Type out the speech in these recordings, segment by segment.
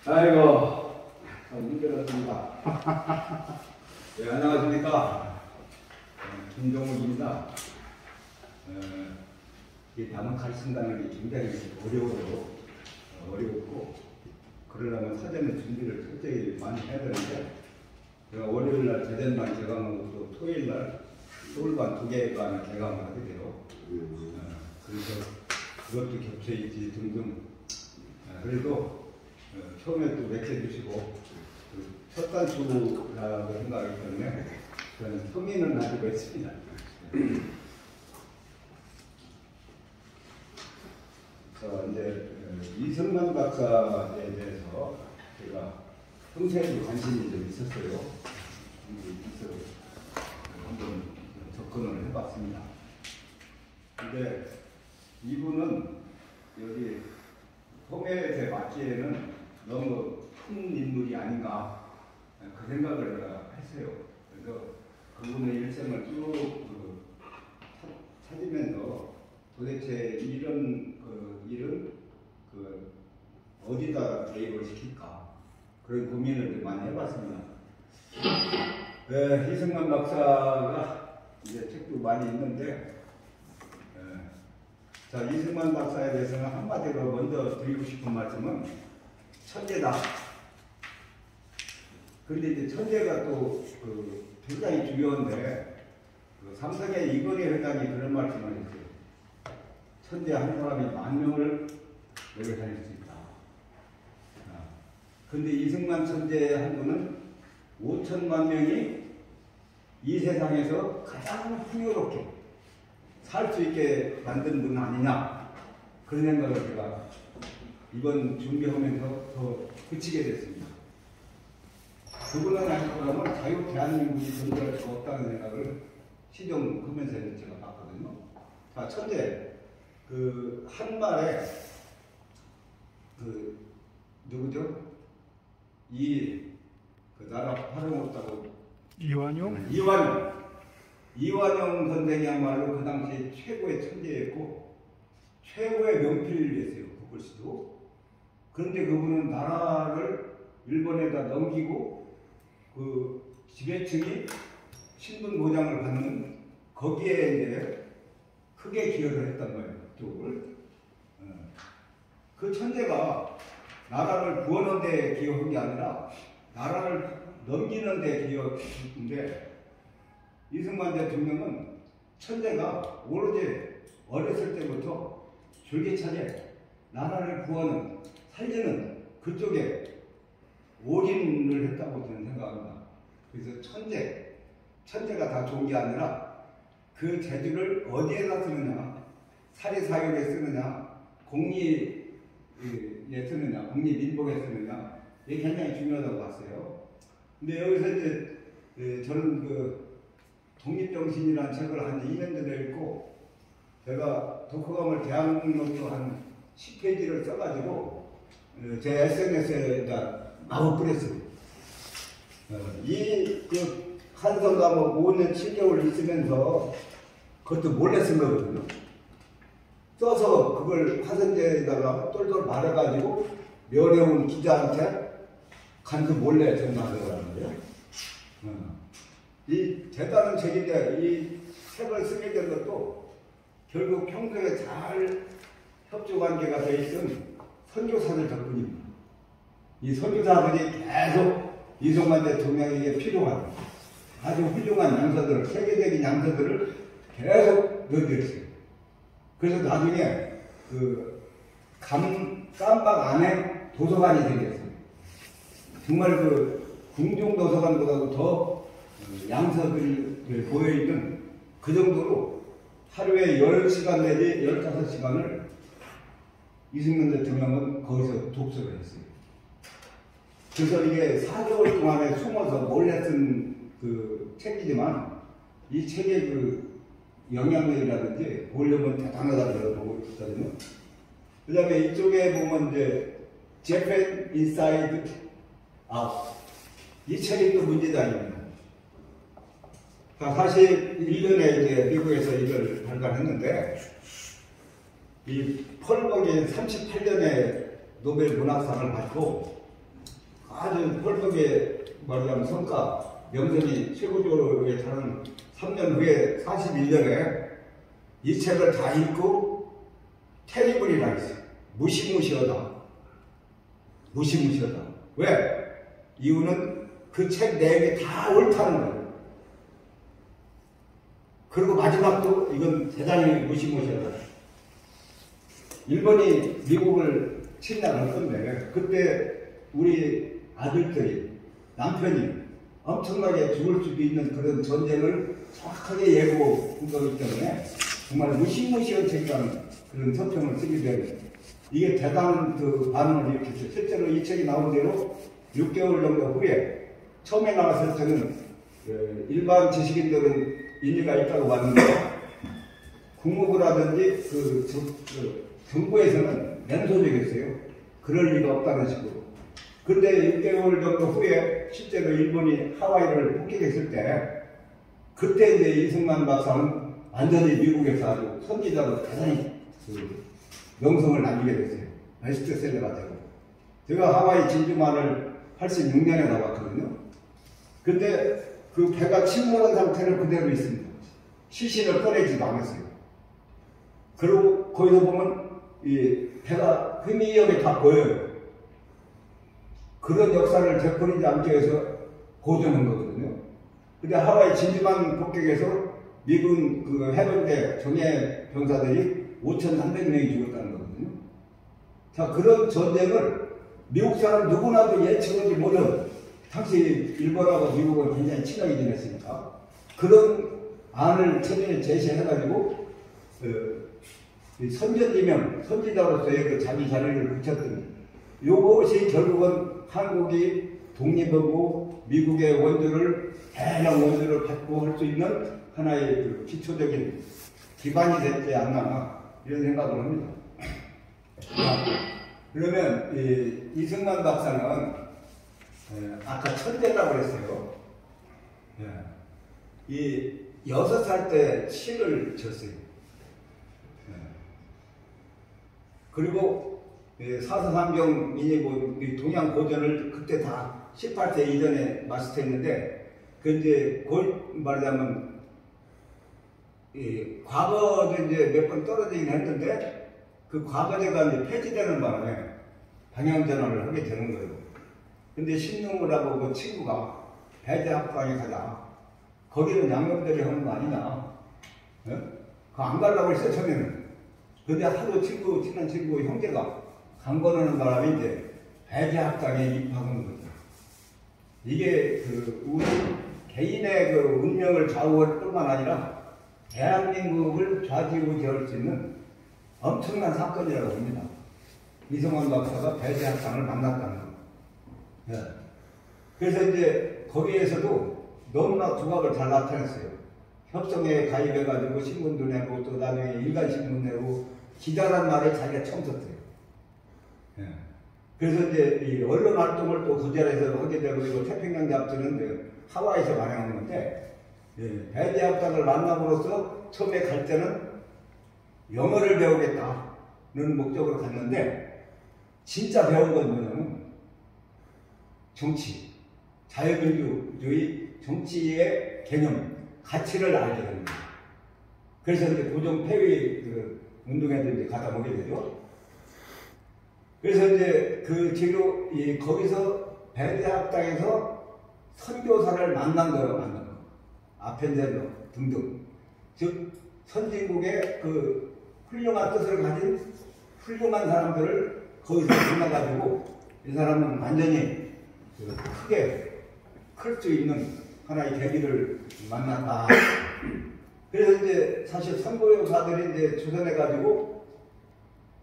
아이고, 힘들었습니다. 네, 안녕하십니까. 김종욱입니다. 이 단어 가르친다는 게 굉장히 어렵고, 그러려면 사전에 준비를 철저히 많이 해야 되는데, 제가 월요일날 대전반 개강하고 또 토요일날 서울반 2개반을 개강을 하게 돼요. 그래서 그것도 겹쳐있지 등등. 그래도 처음에 또 맥혀주시고 첫 단추라고 생각하기 때문에 저는 성인은 가지고 있습니다. 자, 이제 이승만 박사에 대해서 제가 평소에도 관심이 좀 있었어요. 그래서 한번 접근을 해봤습니다. 근데 이분은 여기 소매에 맞기에는 너무 큰 인물이 아닌가 그 생각을 했어요. 그래서 그분의 일생을 쭉 찾으면서 도대체 이런 일은 어디다 대입을 시킬까 그런 고민을 많이 해봤습니다. 이승만 박사가 이제 책도 많이 있는데 자, 이승만 박사에 대해서는 한마디로 먼저 드리고 싶은 말씀은 천재다. 근데 이제 천재가 또 굉장히 중요한데 삼성의 이건희 회장이 그런 말씀을 했어요. 천재 한 사람이 10,000명을 노래 살릴 수 있다. 근데 이승만 천재 한 분은 5천만 명이 이 세상에서 가장 풍요롭게 살 수 있게 만든 분 아니냐 그런 생각을 제가 이번 준비하면서 더 붙이게 됐습니다. 그분은 아니더라면 자유 대한민국이 존재할 수 없다는 생각을 시정하면서 제가 봤거든요. 자, 천재 한 말에 누구죠? 나라 활용없다고 이완용 선생이야말로 그 당시 최고의 천재였고 최고의 명필이었어요. 그 글씨도. 그런데 그분은 나라를 일본에다 넘기고 지배층이 신분 보장을 받는 거기에 이제 크게 기여를 했단 말이에요. 그쪽을. 그 천재가 나라를 구하는 데 기여한 게 아니라 나라를 넘기는 데 기여했는데 이승만 대통령은 천재가 오로지 어렸을 때부터 줄기차게 나라를 구하는, 살리는 그쪽에 올인을 했다고 저는 생각합니다. 그래서 천재가 다 좋은 게 아니라 그 재주를 어디에다 쓰느냐, 사리사욕에 쓰느냐, 공리에 쓰느냐, 공리민복에 쓰느냐, 이게 굉장히 중요하다고 봤어요. 근데 여기서 이제 저는 독립정신이라는 책을 한 2년 전에 읽고 제가 독후감을 대학록도 한 10페이지를 써가지고 제 SNS에다 마구 뿌렸어요. 한성 과목 5년 7개월 있으면서 그것도 몰래 쓴 거거든요. 써서 그걸 화선제에다가 똘똘 말아가지고 면회온 기자한테 간수 몰래 전달하는 거예요. 이 대단한 책인데 이 책을 쓰게 된 것도 결국 평소에 잘 협조관계가 되어 있던 선교사들 덕분입니다. 이 선교사들이 계속 이승만 대통령에게 필요한 아주 훌륭한 양서들을, 세계적인 양서들을 계속 넣어드렸어요. 그래서 나중에 깜박 안에 도서관이 생겼어요. 정말 궁중도서관보다도 더 양서들이 보여있는 그 정도로 하루에 10시간 내지 15시간을 이승만 대통령은 거기서 독서를 했어요. 그래서 이게 4개월 동안에 숨어서 몰래 쓴 책이지만 이 책의 영향력이라든지 보려면 대단하다고 보고 있거든요. 그 다음에 이쪽에 보면 이제 Japan Inside Out 이 책이 또 문제작입니다. 사실 1년에 이제 미국에서 이걸 발간했는데 이 펄벅이 38년에 노벨 문학상을 받고 아주 펄떡의 말하자면 성과, 명성이 최고조에 달하는 3년 후에 41년에 이 책을 다 읽고 테리블이라 했어요. 무시무시하다. 무시무시하다. 왜? 이유는 그 책 내용이 다 옳다는 거예요. 그리고 마지막도 이건 대단히 무시무시하다. 일본이 미국을 침략할 건데 그때 우리 아들들이 남편이 엄청나게 죽을 수도 있는 그런 전쟁을 정확하게 예고한 거기 때문에 정말 무시무시한 책이라는 그런 서평을 쓰게 되는 이게 대단한 그 반응을 일으켰어요. 실제로 이 책이 나온 대로 6개월 정도 후에 처음에 나왔을 때는 일반 지식인들은 인기가 있다고 봤는데 국무부라든지 그 정부에서는 냉소적이었어요. 그럴 리가 없다는 식으로. 근데 6개월 정도 후에 실제로 일본이 하와이를 폭격했을 때 그때 이제 이승만 박사는 완전히 미국에서 아주 선지자로 대단히 그 명성을 남기게 됐어요. 베스트셀러가 되고. 제가 하와이 진주만을 86년에 나왔거든요. 근데 그 배가 침몰한 상태는 그대로 있습니다. 시신을 꺼내지도 않았어요. 그리고 거기서 보면 이 배가 희미하게 다 보여요. 그런 역사를 되풀이지 않기 위해서 보존한 거거든요. 근데 하와이 진주만 폭격에서 미군 그 해병대 정예 병사들이 5,300명이 죽었다는 거거든요. 자, 그런 전쟁을 미국 사람 누구나도 예측하지 못한, 당시 일본하고 미국은 굉장히 친하게 지냈으니까 그런 안을 처음에 제시해가지고 선전지명, 선지자로서의 그 자기 자리를 붙였더니 이것이 결국은 한국이 독립하고 미국의 원조를 대량 원조를 받고 할 수 있는 하나의 그 기초적인 기반이 되지 않나 이런 생각을 합니다. 그러면 이승만 박사는 아까 천재라고 그랬어요. 이 6살 때 시를 졌어요. 그리고 사서삼경인이 동양 고전을 그때 다 18세 이전에 마스터했는데 그 이제 말하자면 과거도 이제 몇 번 떨어지긴 했는데 그 과거제가 이제 폐지되는 바람에 방향전환을 하게 되는 거예요. 근데 신능우라고 그 친구가 배제학당에 가자. 거기는 양념들이 하는 거 아니냐. 그거 안 가려고 했어요, 처음에는. 근데 하도 친한 친구 형제가 강권하는 바람에 이제 배제학당에 입학한 거죠. 이게 그 우리 개인의 그 운명을 좌우할 뿐만 아니라 대한민국을 좌지우지할 수 있는 엄청난 사건이라고 봅니다. 이승만 박사가 배제학당을 만났다는 거. 그래서 이제 거기에서도 너무나 두각을 잘 나타냈어요. 협성에 가입해가지고 신문도 내고 또 나중에 일간신문 내고 기자란 말을 자기가 처음 썼어요. 그래서 이제 이 언론 활동을 또 구절에서 하게 되고 그리고 태평양 잡지는 하와이에서 발행한 건데 배제학당을 만남으로써 처음에 갈 때는 영어를 배우겠다는 목적으로 갔는데 진짜 배운 건 뭐냐면 정치, 자유민주주의 정치의 개념, 가치를 알게 됩니다. 그래서 이제 고종 폐위 그 운동에도 이제 가다 보게 되죠. 그래서 이제 그 뒤로 거기서 배제학당에서 선교사를 만난 거예요, 만난 거. 아펜젤러 등등. 즉, 선진국의 그 훌륭한 뜻을 가진 훌륭한 사람들을 거기서 만나가지고 이 사람은 완전히 크게 클 수 있는 하나의 계기를 만났다. 그래서 이제 사실 선교사들이 이제 주선해가지고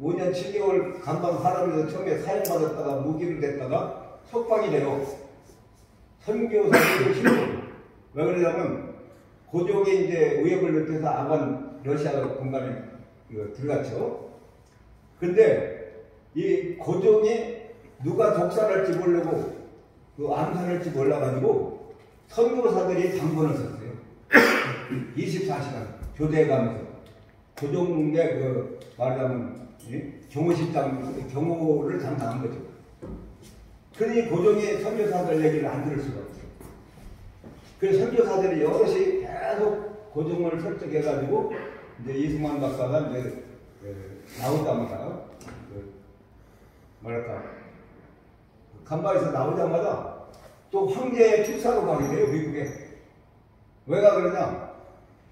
5년 7개월 감방 사람에서 처음에 사형받았다가 무기를 냈다가 석방이 돼요. 선교사들이 힘들어요. 왜 그러냐면 고종이 이제 위협을 느껴서 아간 러시아 공간에 들어갔죠. 근데 이 고종이 누가 독살할지 모르고 암살할지 몰라가지고 선교사들이 당번을 썼어요. 24시간 교대해가면서 고종의 그 말하자면 경호실장 경호를 담당한 거죠. 그러니 고종이 선교사들 얘기를 안 들을 수가 없어요. 그래서 선교사들이 여럿이 계속 고종을 설득해가지고 이제 이승만 박사가 이제 나오자마자 뭐랄까 간바에서 나오자마자 또 황제의 축사로 가게 돼요. 미국에. 왜가 그러냐?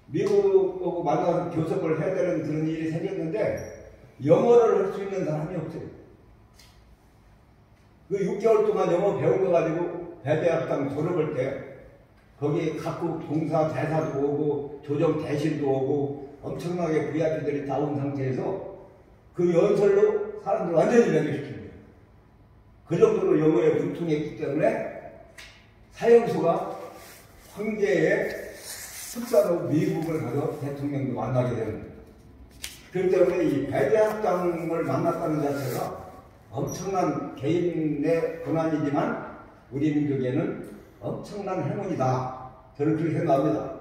미국하고 만나서 교섭을 해야 되는 그런 일이 생겼는데 영어를 할 수 있는 사람이 없어요. 그 6개월 동안 영어 배운 거 가지고 배대학당 졸업할 때 거기 각국 동사 대사도 오고 조정 대신도 오고 엄청나게 VIP들이 다 온 상태에서 그 연설로 사람들 완전히 매료시킨 거예요. 그 정도로 영어에 분통했기 때문에 사형수가 황제의 특사로 미국을 가서 대통령도 만나게 되는 거예요. 그렇기 때문에 이 배대학당을 만났다는 자체가 엄청난 개인의 권한이지만 우리 민족에는 엄청난 행운이다. 저는 그렇게 생각합니다.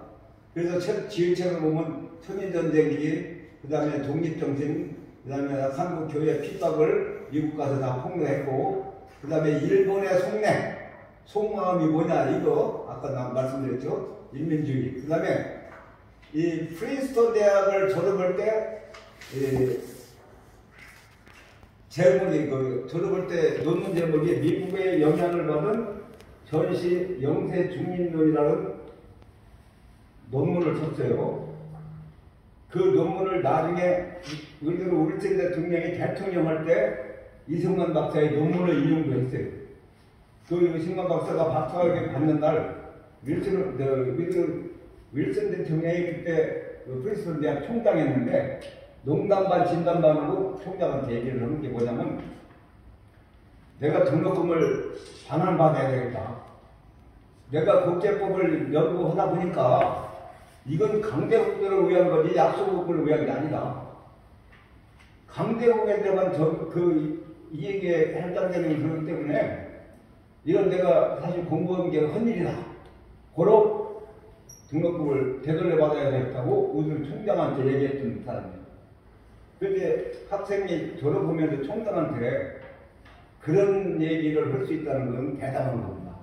그래서 지휘책을 보면 천인전쟁기, 그 다음에 독립정신, 그 다음에 한국교회 핍박을 미국 가서 다 폭로했고, 그 다음에 일본의 속마음이 뭐냐, 이거 아까 말씀드렸죠. 인민주의. 그 다음에 이 프린스턴 대학을 졸업할 때 제목이 졸업할 때 논문 제목이 미국의 영향을 받은 전시 영세 중립론이라는 논문을 썼어요. 그 논문을 나중에 우리도 윌슨 대통령이 대통령 할 때 이승만 박사의 논문을 인용도 했어요. 그 이승만 박사가 박사학위 받는 날 윌슨 대통령이 그때 프린스턴 대학 총장했는데 농담반 진담반으로 총장한테 얘기를 하는 게 뭐냐면 내가 등록금을 반환받아야 되겠다. 내가 국제법을 연구하다 보니까 이건 강대국들을 위한 거지 약소국을 위한 게 아니다. 강대국에다만 이익에 해당되는 그렇기 때문에 이건 내가 사실 공부한 게 헛일이다. 고로 등록금을 되돌려 받아야 되겠다고 우리 총장한테 얘기했던 사람이에요. 그런데 학생이 졸업하면서 총장한테 그런 얘기를 할 수 있다는 건 대단한 겁니다.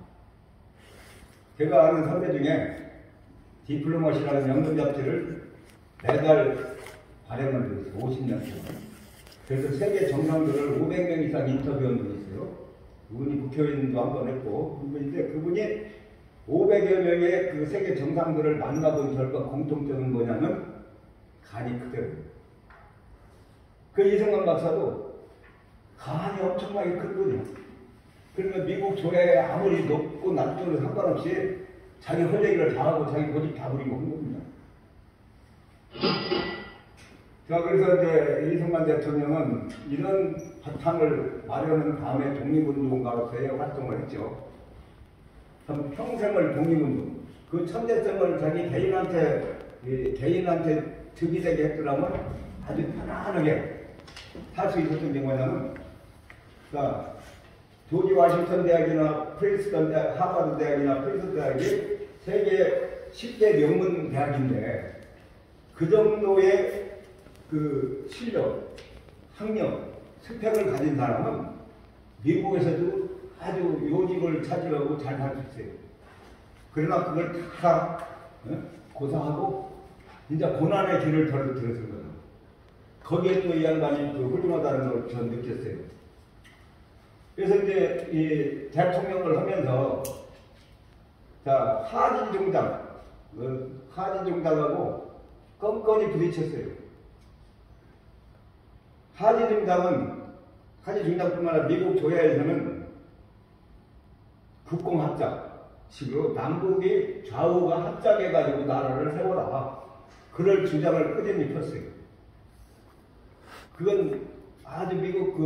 제가 아는 선배 중에 디플로마시라는 연금 잡지를 매달 발행을 했어요. 50년 동안. 그래서 세계 정상들을 500명 이상 인터뷰한 분이 있어요. 그분이 국회의원도 한 번 했고, 그분인데 그분이 500여 명의 그 세계 정상들을 만나본 결과 공통점은 뭐냐면 간이 크대요. 그 이승만 박사도 간이 엄청나게 크거든요. 그러면 미국 조례에 아무리 높고 낮고는 상관없이 자기 할 얘기를 다 하고 자기 고집 다 부리고 한 겁니다. 자, 그래서 이제 이승만 대통령은 이런 바탕을 마련한 다음에 독립운동가로서의 활동을 했죠. 평생을 독립운동, 그 천재성을 자기 개인한테 득이 되게 했더라면 아주 편안하게 할 수 있었던 게 뭐냐면, 그러니까 조지 워싱턴 대학이나 프린스턴 대학, 하버드 대학이나 프린스턴 대학이 세계 10대 명문 대학인데 그 정도의 그 실력, 학력, 스펙을 가진 사람은 미국에서도 아주 요직을 차지하고 잘 살 수 있어요. 그러나 그걸 다 고사하고 진짜 고난의 길을 들었을 거예요. 거기에 또 이 양반이 그 훌륭하다는 걸 전 느꼈어요. 그래서 이제 이 대통령을 하면서 자, 하진종당하고 껌껌이 부딪혔어요. 하진종당뿐만 아니라 미국 조야에서는 국공합작식으로 남북이 좌우가 합작해가지고 나라를 세워라. 그럴 주장을 꾸준히 폈어요. 그건 아주 미국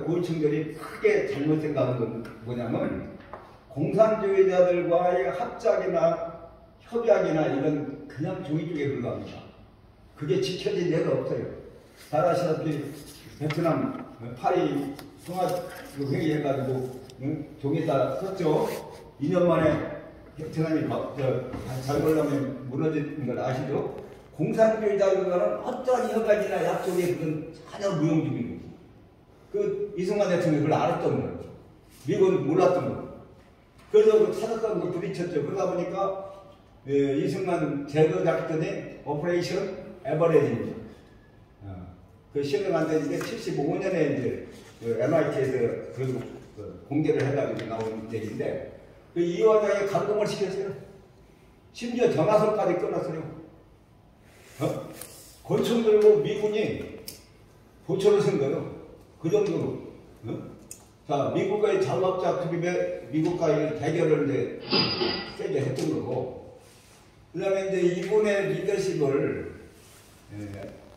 고위층들이 크게 잘못 생각한 건 뭐냐면 공산주의자들과의 합작이나 협약이나 이런 그냥 종이 쪽에 불과합니다. 그게 지켜진 예가 없어요. 잘 아시다시피 베트남 파리 통합회의해가지고 종에다 썼죠. 2년 만에 베트남이 잘못하면 무너지는 걸 아시죠? 공산주의자들과는 어떠한 협약이나 약속에 그건 전혀 무용지물이고 그 이승만 대통령이 그걸 알았던 거예요. 미국은 몰랐던 거. 그래서 그 타격감도 부딪혔죠. 그러다 보니까 이승만 제거 작전이 오퍼레이션 에버레지입니다. 그 실행한 데 이제 75년에 이제 그 MIT에서 그 공개를 해가지고 나온 얘기인데 그 이화장에 감동을 시켰어요. 심지어 전화선까지 끊었어요. 권총 들고 미군이 보초를 쓴 거예요. 그 정도로. 자, 미국의 자국자 투입에 미국과의 대결을 이제 세게 했던 거고, 그 다음에 이제 이분의 리더십을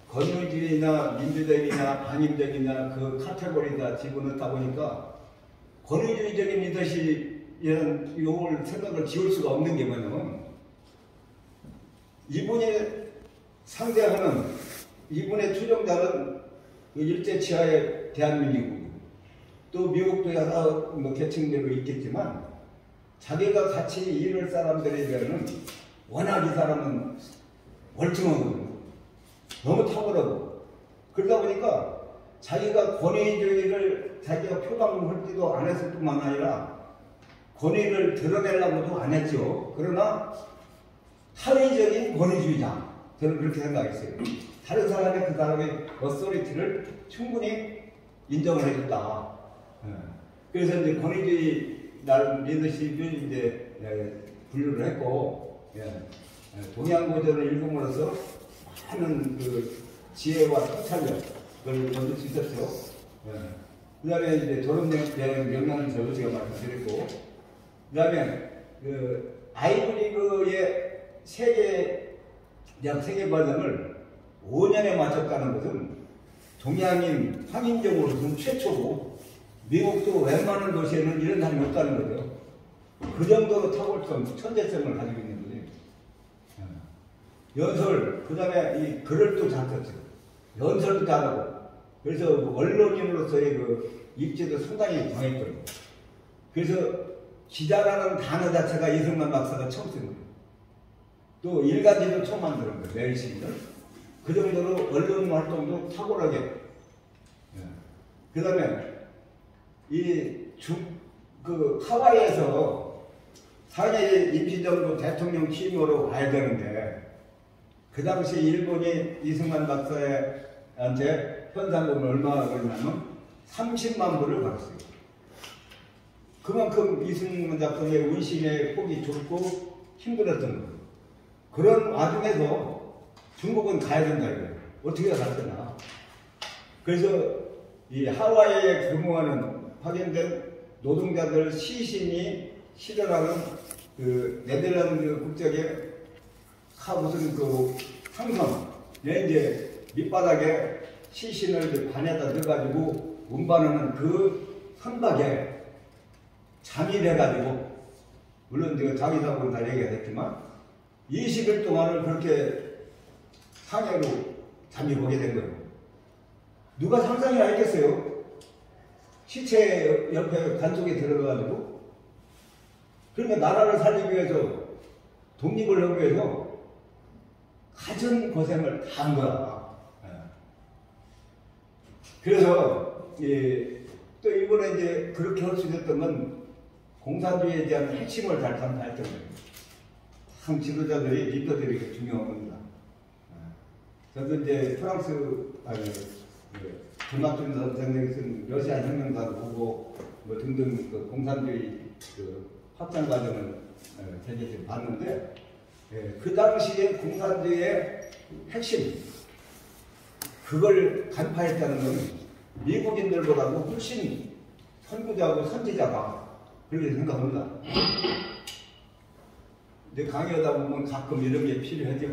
권위주의나 민주적이나 반임적이나 그 카테고리다 집어넣다 보니까 권위주의적인 리더십이라는 용어를 생각을 지울 수가 없는 게 뭐냐면 이분이 상대하는 이분의 추종자는 그 일제 치하의 대한민국이고 또 미국도 여러 계층대로 있겠지만 자기가 같이 일할 사람들에 대해서는 워낙 이 사람은 멀쩡하거든요. 너무 탁월하고 그러다 보니까 자기가 권위주의를 자기가 표방할지도 안 했을 뿐만 아니라 권위를 드러내려고도 안 했죠. 그러나 사회적인 권위주의자 저는 그렇게 생각했어요. 다른 사람이 그 사람의 어소리티를 충분히 인정을 해줬다. 그래서 이제 권위주의 나름 리더십을 이제 분류를 했고 동양고전을 읽음으로써 많은 그 지혜와 통찰력을 얻을 수 있었죠. 그 다음에 이제 졸업대학 명량을 저도 제가 말씀드렸고, 그 다음에 그 아이브리그의 세계 과정을 5년에 마쳤다는 것은 동양인 황인종으로서는 최초고, 미국도 웬만한 도시에는 이런 사람이 없다는 거죠. 그 정도로 탁월성, 천재성을 가지고 있는 거죠. 연설, 그 다음에 이 글을 또 잘 썼죠. 연설도 잘하고, 그래서 언론인으로서의 그 입지도 상당히 강했거든요. 그래서 기자라는 단어 자체가 이승만 박사가 처음 쓴 거예요. 또 일간지도 처음 만드는 거예요. 매일신문을. 그 정도로 언론 활동도 탁월하게. 그 다음에 그 하와이에서 상해 임시정부 대통령 취임으로 와야 되는데 그 당시 일본이 이승만 박사한테 현상금을 얼마나 걸냐면 30만 불을 받았어요. 그만큼 이승만 작가의 운신의 폭이 좁고 힘들었던 거예요. 그런 와중에서 중국은 가야 된다 이거예요. 어떻게 갔더나. 그래서 이 하와이에 근무하는 파견된 노동자들 시신이 실현하는 그 네덜란드 국적의 무슨 그 상선에 이제 밑바닥에 시신을 반에다 넣어가지고 운반하는 그 선박에 잠입해가지고 물론 제가 자기사고는 다 얘기가 됐지만 20일 동안을 그렇게 상해로 잠입하게 된 거예요. 누가 상상이 알겠어요? 시체 옆에 관속에 들어가가지고 그러니까 나라를 살리기 위해서 독립을 하기 위해서 가진 고생을 다 한 거야. 그래서 또 이번에 이제 그렇게 할 수 있었던 건 공산주의에 대한 핵심을 잘探討했던 거예요. 참 지도자들이 리더들이 중요한 겁니다. 저도 이제 프랑스 전학준 선생님이 쓴 러시아 혁명사도 보고 뭐 등등 그 공산주의 그 확장 과정을 되게 봤는데 그 당시에 공산주의의 핵심 그걸 간파했다는 건 미국인들보다도 훨씬 선구자고 선지자가 그렇게 생각합니다. 근데 강의하다 보면 가끔 이런 게 필요하죠.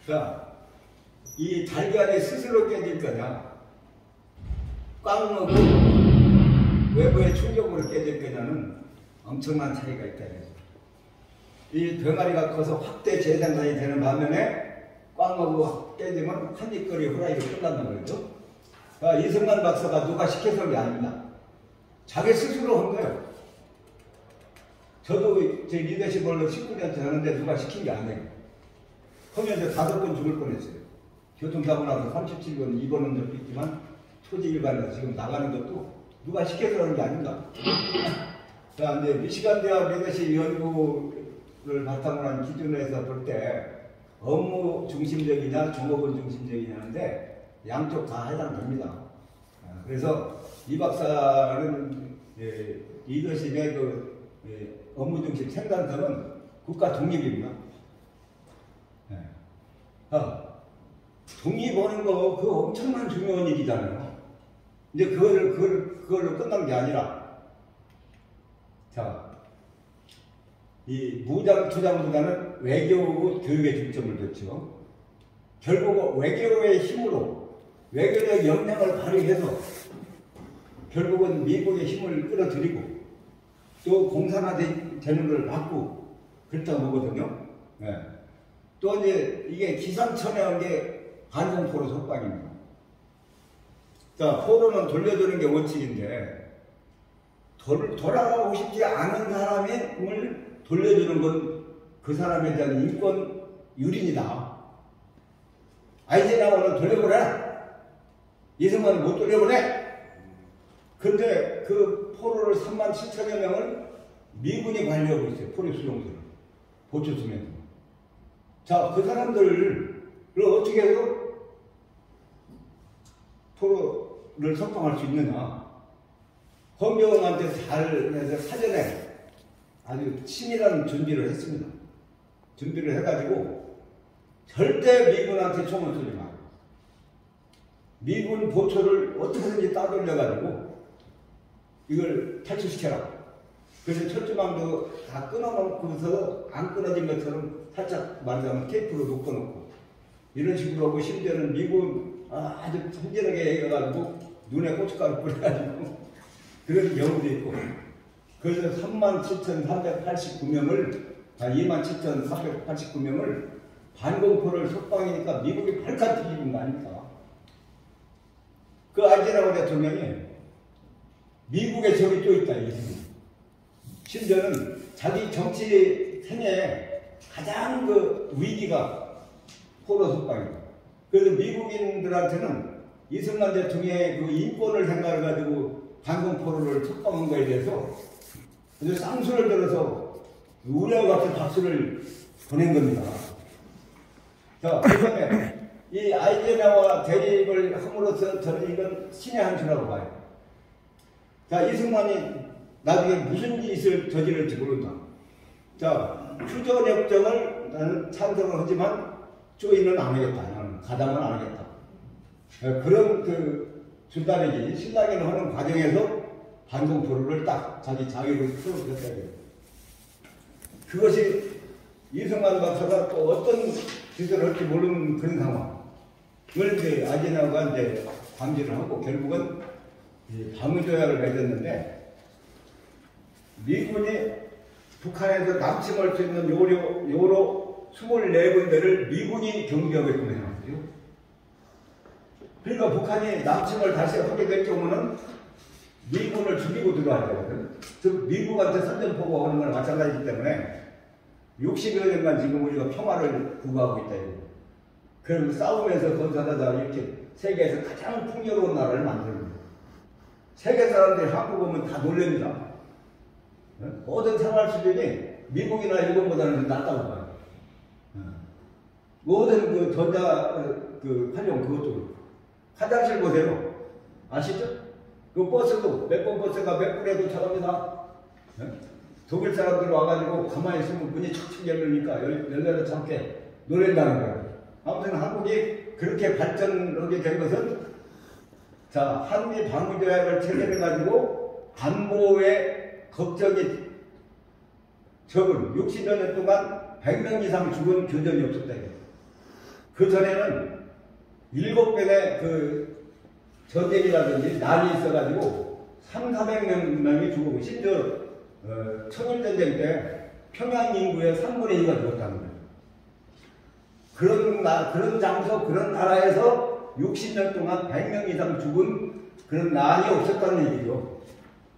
자, 이 달걀이 스스로 깨질 거냐, 꽉 먹고 외부의 충격으로 깨질 거냐는 엄청난 차이가 있다. 이 병아리가 커서 확대 재생산이 되는 반면에 꽉 먹고 깨지면 한입거리 후라이로 끝난다는 거죠. 그러니까 이승만 박사가 누가 시켜서 한 게 아닙니다. 자기 스스로 한 거예요. 저도 제 리더십을 19년째 하는데 누가 시킨 게 아니에요. 하면서 5번 죽을 뻔했어요. 교통사고 나서 37번 입원한 적도 있지만 초지 일반에서 지금 나가는 것도 누가 시켜서 그런 게 아닌가. 자, 이제 미시간 대학 리더십 연구를 바탕으로 한 기준에서 볼 때 업무 중심적이냐 종업원 중심적이냐인데 양쪽 다 해당됩니다. 그래서 이 박사는 리더십의 업무 중심 생산성은 국가 독립입니다. 독립하는 거 그거 엄청난 중요한 일이잖아요. 이제 그걸로 끝난 게 아니라, 자, 이 무장투장보다는 외교고 교육에 중점을 뒀죠. 결국 외교의 힘으로 외교적 역량을 발휘해서 결국은 미국의 힘을 끌어들이고 또 공산화되는 걸 막고 그렇다고 보거든요. 네. 또 이제 이게 기상천외한 게 반공포로 석방입니다. 자, 포로는 돌려주는 게 원칙인데 돌아가고 싶지 않은 사람을 돌려주는 건 그 사람에 대한 인권 유린이다. 아이젠하워는 돌려보내. 이승만은 못 돌려보내. 근데 그 포로를 37,000여 명을 미군이 관리하고 있어요. 포로 수용소를. 보초수면서. 자, 그 사람들을 어떻게 해서 포로를 석방할 수 있느냐. 헌병한테 잘 해서 사전에 아주 치밀한 준비를 했습니다. 준비를 해가지고 절대 미군한테 총을 쏘지 마. 미군 보초를 어떻게든지 따돌려가지고 이걸 탈출시켜라. 그래서 철조망도 다 끊어놓고서 안 끊어진 것처럼 살짝 말하자면 테이프로 묶어놓고 이런 식으로 하고, 심지어는 미군 아주 천진하게 해가지고 눈에 고춧가루 뿌려가지고 그런 경우도 있고. 그래서 37,389명을 27,489명을 반공포를 석방이니까 미국이 발칵 뒤집은 거 아닙니까? 그 아이젠하워 대통령이 미국에 적이 또 있다, 이 지금. 심지어는 자기 정치 생애에 가장 그 위기가 포로 석방이다. 그래서 미국인들한테는 이승만 대통령의 그 인권을 생각해가지고 반공포로를 석방한 거에 대해서 아주 쌍수를 들어서 우려와 같은 박수를 보낸 겁니다. 자, 그 다음에 이 아이젠하워 대립을 함으로써 저는 이건 신의 한 수라고 봐요. 자, 이승만이 나중에 무슨 짓을 저지를지 모른다. 자, 휴전협정을 나는 찬성을 하지만 조인은 안 하겠다. 나는 가담은 안 하겠다. 그런 그 줄다리기, 신라기를 하는 과정에서 반공포로를 딱 자기 자격을 풀어줬어야 돼요. 그것이 이승만 박사가 또 어떤 짓을 할지 모르는 그런 상황을 이제 아이젠하워가 이제 방지를 하고 결국은 방위조약을 맺었는데, 미군이 북한에서 남침할 수 있는 요로 24군데를 미군이 경비하게끔 해놨어요. 그러니까 북한이 남침을 다시 하게 될 경우는 미군을 죽이고 들어와야 되거든. 즉 미국한테 선전포고하는 거랑 마찬가지이기 때문에 60여 년간 지금 우리가 평화를 구가하고 있다 이거. 그럼 싸우면서 건설하다 이렇게 세계에서 가장 풍요로운 나라를 만드는 거예요. 세계 사람들이 한국 오면 다 놀랍니다. 모든 생활 수준이 미국이나 일본보다는 낫다고 봐요. 모든 그 전자 그 활용 그것도 그렇고. 화장실 보세요. 아시죠? 그 버스도 몇 번 버스가 몇 분에 도착합니다. 독일 사람들 와가지고 가만히 있으면 문이 척척 열리니까 열려도 참게 노랜다는 거예요. 아무튼 한국이 그렇게 발전하게 된 것은, 자, 한미 방위조약을 체결해가지고 안보에 걱정이 적은 60여 년 동안 100명 이상 죽은 교전이 없었다. 그 전에는 7번의 그 전쟁이라든지 난이 있어가지고 300~400명이 죽고, 심지어 청일전쟁 때 평양 인구의 3분의 2가 죽었다는 거예요. 그런 장소, 그런 나라에서 60년 동안 100명 이상 죽은 그런 난이 없었다는 얘기죠.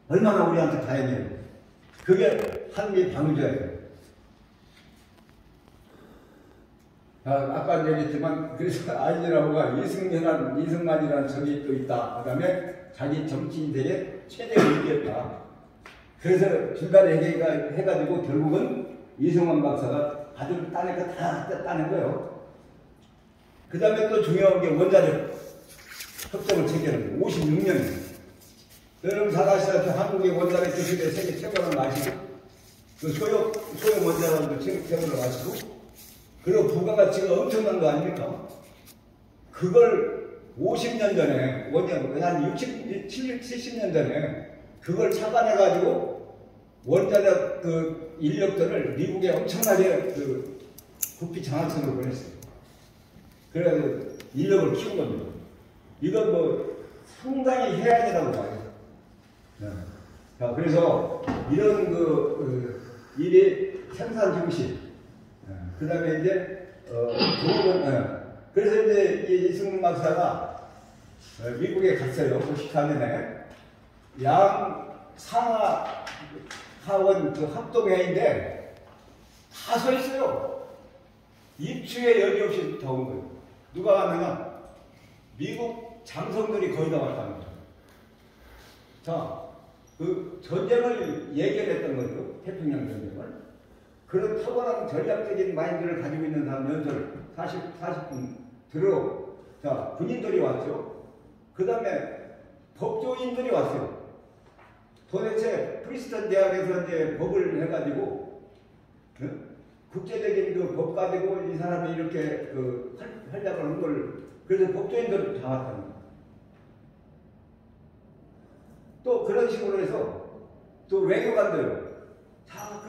얼마나 우리한테 다행이에요. 그게 한미 방위조약이에요. 아까 얘기했지만, 그래서 아이젠하워가 이승만이라는 적이 또 있다. 그 다음에 자기 정치 인생의 최대를 이겼다. 그래서 중간에 해가지고 결국은 이승만 박사가 아주 따낸 거 다 따낸 거예요. 그 다음에 또 중요한 게 원자력 협정을 체결한 거예요. 56년에. 여러분 잘 아시다시피 한국의 원자력 기술의 세계 최고를 마시고, 그 소형 원자력도 최고를 마시고, 그리고 부가가치가 엄청난 거 아닙니까? 그걸 50년 전에, 한 70년 전에 그걸 착안해가지고 원자력 그 인력들을 미국에 엄청나게 그 부피 장학생으로 보냈어요. 그래서 인력을 키운 겁니다. 이건 뭐 상당히 해야 되라고 봐요. 네. 자, 그래서 이런 일이 생산 중심, 그 다음에 이제, 그래서 이제 이승만 박사가 미국에 갔어요. 94년에. 상하 하원 그 합동회의인데 다 서 있어요. 입추에 여지 없이 더 온 거예요. 누가 가면은 미국 장성들이 거의 다 왔다는 거죠. 자, 그 전쟁을 예견했던 거죠. 태평양 전쟁을. 그런 탁월한 전략적인 마인드를 가지고 있는 사람 연설 40분 들어. 자, 군인들이 왔죠. 그 다음에 법조인들이 왔어요. 도대체 프리스턴 대학에서 이제 법을 해가지고, 국제적인 그 법 가지고 이 사람이 이렇게 활약을 한 걸, 그래서 법조인들이 다 왔다는 거예요. 또 그런 식으로 해서 또 외교관들, 다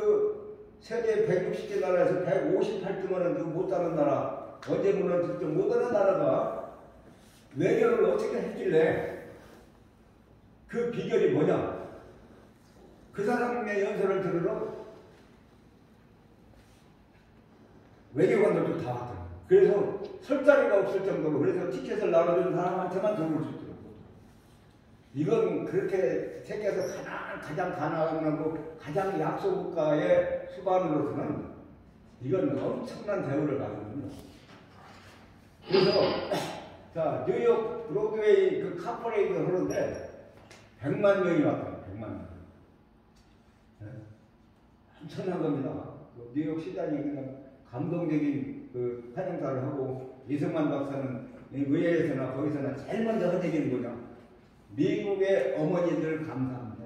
세계 160개 나라에서 158등은 못하는 나라, 언제 무너질지 못하는 나라가 외교를 어떻게 했길래 그 비결이 뭐냐? 그 사람의 연설을 들으러 외교관들도 다 왔더라고요. 그래서 설 자리가 없을 정도로, 그래서 티켓을 나눠주는 사람한테만 돈을 줬더라고요. 이건 그렇게 세계에서 가장 가난하고 가장 약소국가의 수반으로서는 이건 엄청난 대우를 받는군요. 그래서 자, 뉴욕 브로드웨이 그 카퍼레이드 하는데 100만 명이 왔거든요. 100만 명. 네? 엄청난 겁니다. 뉴욕 시장이 그냥 감동적인 그 환영사를 하고, 이승만 박사는 의회에서나 거기서나 제일 먼저 한 얘기는 뭐냐? 미국의 어머니들 감사합니다.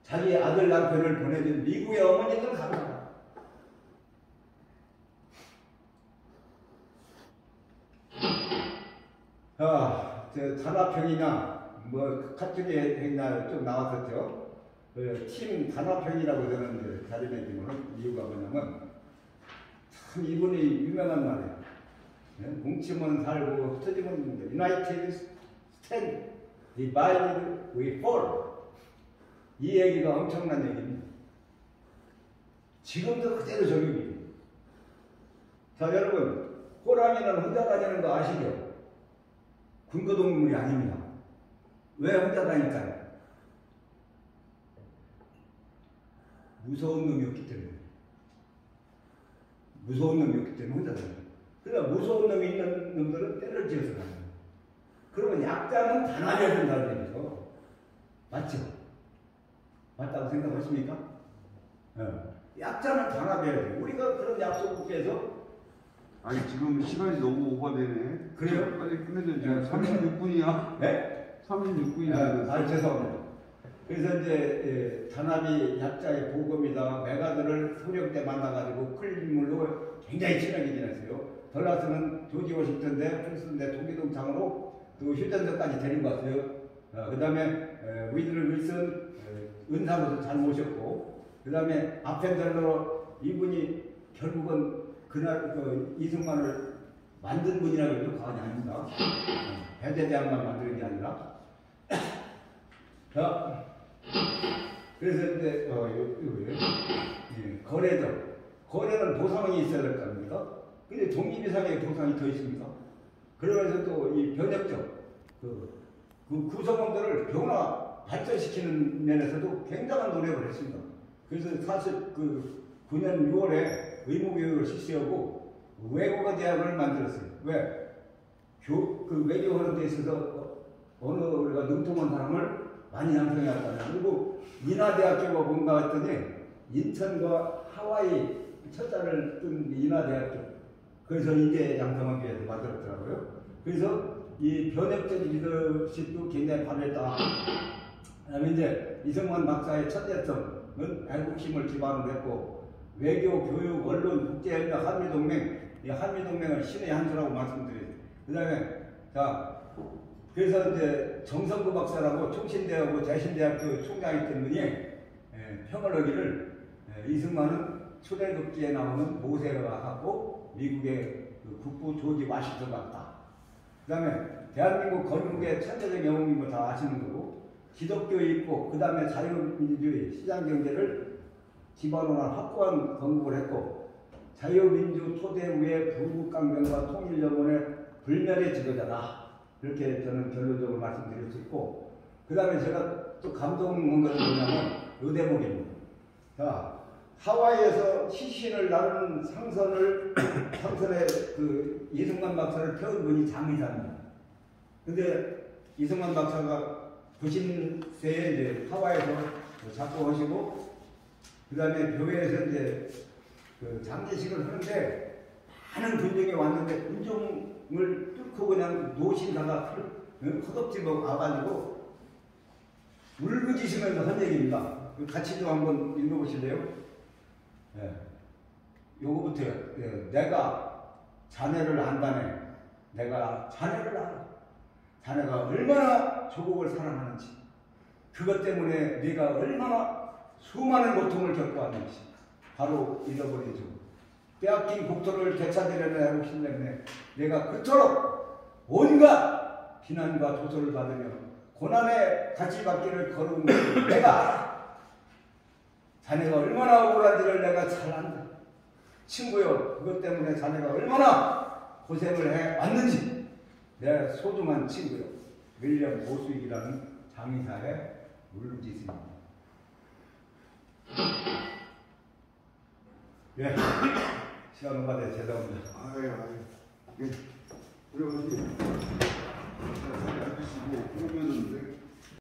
자기 아들 남편을 보내준 미국의 어머니들 감사합니다. 단합형이나 뭐 카투리 행나 좀 나왔었죠. 팀 단합형이라고 저는 자리매김을 이유가 뭐냐면 참 이분이 유명한 말이에요. 뭉치면 살고 흩어지면 죽는다. United stand, divided we fall. 이 얘기가 엄청난 얘기입니다. 지금도 그대로 적용입니다. 자, 여러분, 호랑이는 혼자 다니는 거 아시죠? 군거동물이 아닙니다. 왜 혼자 다닐까요? 무서운 놈이 없기 때문에. 무서운 놈이 없기 때문에 혼자 다녀요. 그러나 무서운 놈이 있는 놈들은 때를 지어서 다녀요. 그러면 약자는 단합해야 된다는 얘기죠. 맞죠? 맞다고 생각하십니까? 약자는 단합해야 돼요. 우리가 그런 약속국에서 아니 지금 시간이 너무 오버되네. 그래요? 빨리 끝내줘. 지금 36분이야. 네? 36분이야. 죄송합니다. 그래서 이제 단합이 약자의 보검이다. 메가드를 소령 때 만나가지고 클린물로 굉장히 친하게 지냈어요. 덜라스는 조지 워싱턴 대 프린스턴 대 동기동창으로 또 휴전선까지 데리고 왔어요. 그 다음에 위드를 윌슨 은사로도 잘 모셨고, 그 다음에 아펜델러 이분이 결국은 그날 이승만을 만든 분이라고 해도 과언이 아닙니다. 해제대학만 만드는 게 아니라. 자, 그래서 이제 거래는 보상이 있어야 될 거 아닙니까? 근데 독립 이상의 보상이 더 있습니다. 그러면서 또 이 변혁적 그 구성원들을 변화 발전시키는 면에서도 굉장한 노력을 했습니다. 그래서 사실 9년 6월에 의무교육을 실시하고 외국어 대학을 만들었어요. 왜? 외교하는 데 있어서 어느 우리가 능통한 사람을 많이 양성해왔다냐. 그리고 인하대학교가 뭔가 했더니 인천과 하와이 첫자를 뜬 인하대학교. 그래서 이게 양성하기 위해서 만들었더라고요. 그래서 이 변혁적 리더십도 굉장히 발휘했다. 그다음에 이제 이승만 박사의 첫 대통은 애국심을 기반으로 했고 외교, 교육, 언론, 국제협력, 한미동맹, 이 한미동맹을 신의 한 수라고 말씀드려요. 그다음에 자 그래서 이제 정성구 박사라고 총신대하고 대신대학교 총장이었던 분이 평얼하기를 이승만은 초대극기에 나오는 모세가 같고 미국의 그 국부 조지 워싱턴 같다. 그 다음에 대한민국 건국의 천재적 영웅인 거 다 아시는 거고 기독교에 있고 그 다음에 자유민주주의 시장경제를 기반으로 한 확고한 건국을 했고 자유민주 토대 위에 부국강병과 통일영원의 불멸의 지도자다. 이렇게 저는 결론적으로 말씀드릴 수 있고 그 다음에 제가 또 감동한 것은 뭐냐면 이 대목입니다. 자, 하와이에서 시신을 나르는 상선의 그 이승만 박사를 태운 분이 장의사입니다. 근데 이승만 박사가 90세에 이제 하와이에서 작곡하시고 그 다음에 교회에서 이제 그 장례식을 하는데 많은 군중이 왔는데 군중을 뚫고 그냥 노신사가 허겁지겁 와가지고 울부짖으면서 한 얘기입니다. 같이 좀 한번 읽어보실래요? 예. 요거부터요. 예. 내가 자네를 안다네. 내가 자네를 알아. 자네가 얼마나 조국을 사랑하는지, 그것 때문에 네가 얼마나 수많은 고통을 겪고 왔는지 바로 잃어버린 조. 빼앗긴 국토를 되찾으려는 애국심 때문에 내가 그토록 온갖 비난과 조소를 받으며 고난의 가치받기를 걸어온 것을 내가 알아. 자네가 얼마나 억울한지를 내가 잘 안다. 친구여, 그것 때문에 자네가 얼마나 고생을 해왔는지 내 소중한 친구요. 윌리엄 보스윅이라는 장의사의 울부짖음입니다. 예, 시간 오가돼 죄송합니다. 아유. 우리 어디? 자, 앉으시고 그러면은